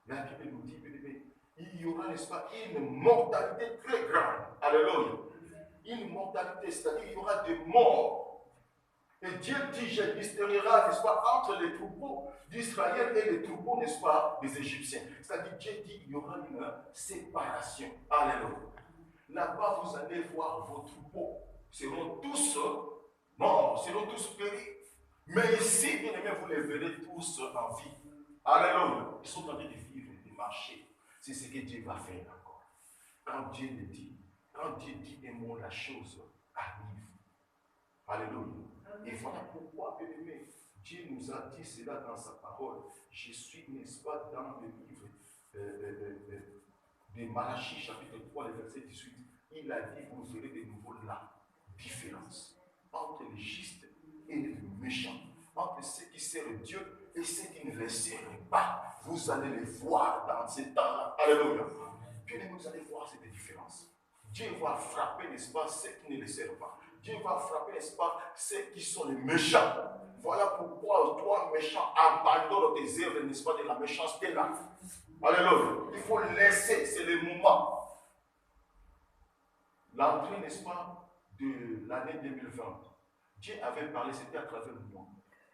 La Bible nous dit, il y aura, n'est-ce pas, une mortalité très grande. Alléluia. Une mortalité, c'est-à-dire il y aura des morts. Et Dieu dit, je distinguerai, n'est-ce pas, entre les troupeaux d'Israël et les troupeaux, n'est-ce pas, des Égyptiens. C'est-à-dire Dieu dit, il y aura une séparation. Alléluia. Là-bas, vous allez voir vos troupeaux. Seront tous morts, seront tous péris. Mais ici, bien aimés, vous les verrez tous en vie. Alléluia. Ils sont en train de vivre, de marcher. C'est ce que Dieu va faire encore. Quand Dieu le dit, quand Dieu dit un mot, la chose arrive. Alléluia. Et voilà pourquoi, bien aimé, Dieu nous a dit cela dans sa parole. Je suis, n'est-ce pas, dans le livre de Malachie, chapitre 3, le verset 18. Il a dit, vous verrez de nouveau la différence entre les justes et les méchants, entre ceux qui servent Dieu et ceux qui ne le servent pas. Vous allez les voir dans ces temps-là. Alléluia. Bien aimé, vous allez voir cette différence. Dieu va frapper, n'est-ce pas, ceux qui ne le servent pas. Dieu va frapper, n'est-ce pas, ceux qui sont les méchants. Voilà pourquoi toi, méchant, abandonne tes œuvres, n'est-ce pas, de la méchanceté là. Alléluia. Il faut laisser, c'est le moment. L'entrée, n'est-ce pas, de l'année 2020. Dieu avait parlé, c'était à travers moi.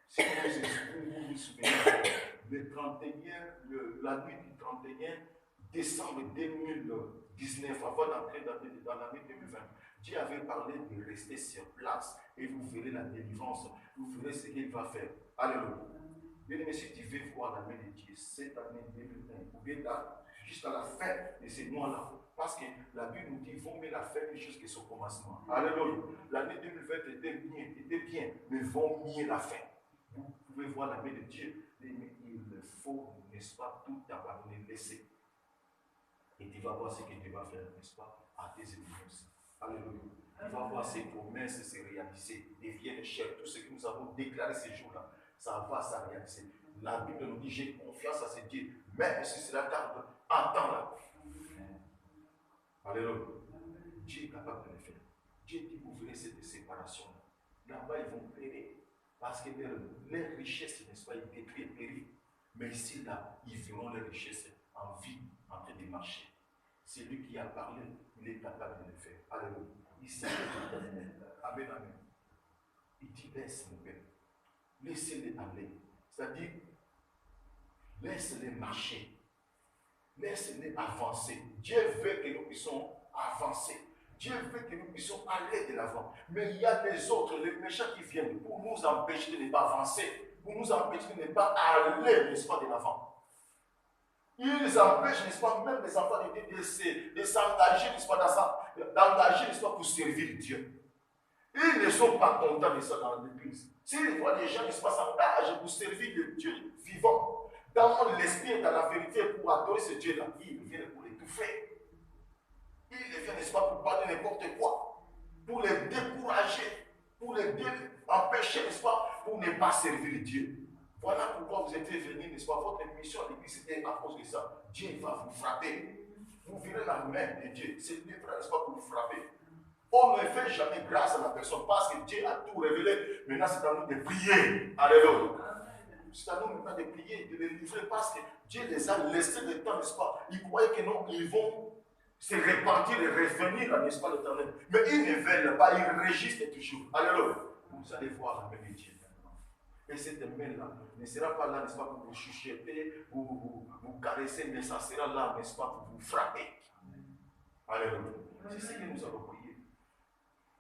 Si vous vous souvenez, le 31, la nuit du 31 décembre 2019, avant d'entrer dans l'année 2020, Dieu avait parlé de rester sur place et vous verrez la délivrance, vous verrez ce qu'il va faire. Alléluia. Bien aimé, si tu veux voir la main de Dieu cette année 2020, ou bien jusqu'à la fin de ces mois-là, parce que la Bible nous dit qu'il vaut mieux la fin jusqu'à son commencement. Alléluia. L'année 2020 était bien, mais vaut mieux la fin. Vous pouvez voir la main de Dieu, mais il faut, n'est-ce pas, tout abandonner, laisser. Et tu vas voir ce que Dieu va faire, n'est-ce pas, à tes ennemis aussi. Alléluia. Tu vas voir ces promesses se réaliser, deviennent chers. Tout ce que nous avons déclaré ces jours-là, ça va se réaliser. La Bible nous dit, j'ai confiance à ce Dieu, même si cela tarde, attends-la. Alléluia. Dieu est capable de le faire. Dieu dit, vous verrez cette séparation-là. Là-bas, ils vont périr. Parce que les richesses, n'est-ce pas, ils détruisent et périssent. Mais ici, là, ils verront les richesses en vie, en train de marcher. C'est lui qui a parlé, il est capable de le faire. Alléluia. Ici, amen, amen. Il dit, laisse mon père. Laissez-les aller. C'est-à-dire, laisse-les marcher. Laisse-les avancer. Dieu veut que nous puissions avancer. Dieu veut que nous puissions aller de l'avant. Mais il y a des autres, les méchants qui viennent pour nous empêcher de ne pas avancer, pour nous empêcher de ne pas aller, n'est-ce pas, de l'avant. Ils empêchent, n'est-ce pas, même les enfants de s'engager, n'est-ce pas, d'engager, n'est-ce pas, pour servir Dieu. Ils ne sont pas contents de ça dans l'église. S'ils voient les gens, n'est-ce pas, s'engagent pour servir le Dieu vivant, dans l'esprit et dans la vérité, pour adorer ce Dieu-là, ils viennent pour l'étouffer. Ils viennent, n'est-ce pas, pour parler n'importe quoi, pour les décourager, pour les empêcher, n'est-ce pas, pour ne pas servir Dieu. Voilà pourquoi vous êtes venus, n'est-ce pas, votre mission à l'église, c'était à cause de ça. Dieu va vous frapper. Vous verrez la main de Dieu. C'est lui, n'est-ce pas, pour vous frapper. On ne fait jamais grâce à la personne parce que Dieu a tout révélé. Maintenant, c'est à nous de prier. Alléluia. C'est à nous maintenant de prier, de les livrer parce que Dieu les a laissés le temps, n'est-ce pas. Ils croyaient que non, ils vont se repentir et revenir, n'est-ce pas, l'Éternel. Mais ils ne veulent pas, ils résistent toujours. Alléluia. Vous allez voir la main de Dieu maintenant. Et cette main-là ne sera pas là, n'est-ce pas, pour vous chuchoter, vous caresser, mais ça sera là, n'est-ce pas, pour vous frapper. Alléluia. C'est ce que nous avons prié.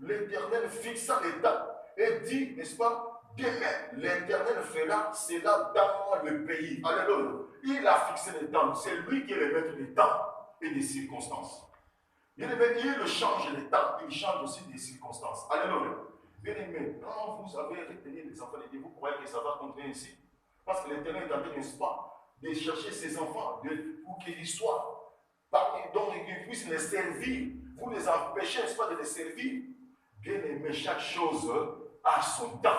L'Éternel fixa les temps et dit, n'est-ce pas, demain, l'Éternel fera cela dans le pays. Alléluia. Il a fixé les temps. C'est lui qui est le maître des temps et des circonstances. Bien aimé, il change les temps, il change aussi des circonstances. Alléluia. Bien aimé, quand vous avez retenu les enfants de Dieu, vous croyez que ça va continuer ici? Parce que l'Éternel est en train, n'est-ce pas, de chercher ses enfants pour qu'ils soient, donc ils puissent les servir. Vous les empêchez, n'est-ce pas, de les servir. Bien aimé, chaque chose a son temps.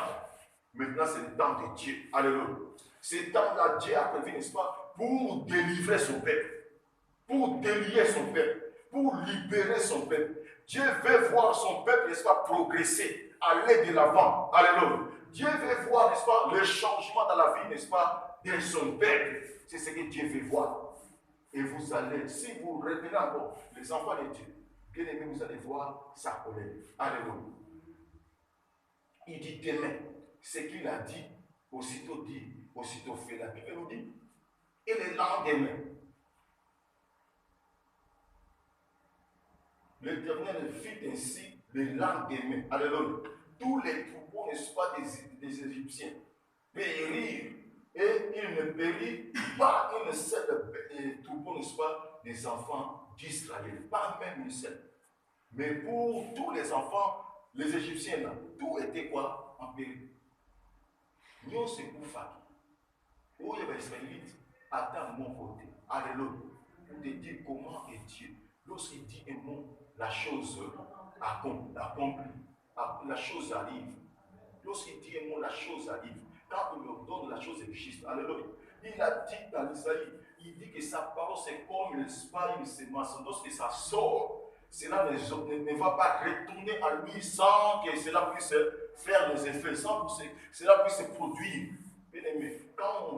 Maintenant, c'est le temps de Dieu. Alléluia. Ce temps-là, Dieu a prévu, n'est-ce pas, pour délivrer son peuple, pour délier son peuple, pour libérer son peuple. Dieu veut voir son peuple, n'est-ce pas, progresser, aller de l'avant. Alléluia. Dieu veut voir, n'est-ce pas, le changement dans la vie, n'est-ce pas, de son peuple. C'est ce que Dieu veut voir. Et vous allez, si vous retenez encore les enfants de Dieu, bien aimé, vous allez voir sa colère. Alléluia. Il dit demain, ce qu'il a dit, aussitôt fait. La Bible nous dit. Et le lendemain, l'Éternel fit ainsi le lendemain. Alléluia. Tous les troupeaux, n'est-ce pas, des Égyptiens périrent. Et il ne périt pas une seule troupeau, n'est-ce pas, des enfants d'Israël. Pas même une seule. Mais pour tous les enfants, les Égyptiens, là, tout était quoi? En péril. Nous, c'est pour faire. Où il y a les Israélites, attends mon côté. Alléluia. Pour te dire comment est Dieu. Lorsqu'il dit un mot, la chose accomplie. La chose arrive. Lorsqu'il dit un mot, la chose arrive. Quand on lui donne la chose est juste. Alléluia. Il a dit dans Isaïe, il dit que sa parole c'est comme l'espace, une semence. Lorsque ça sort, cela ne va pas retourner à lui sans que cela puisse faire les effets, sans que cela puisse se produire. Bien aimé, quand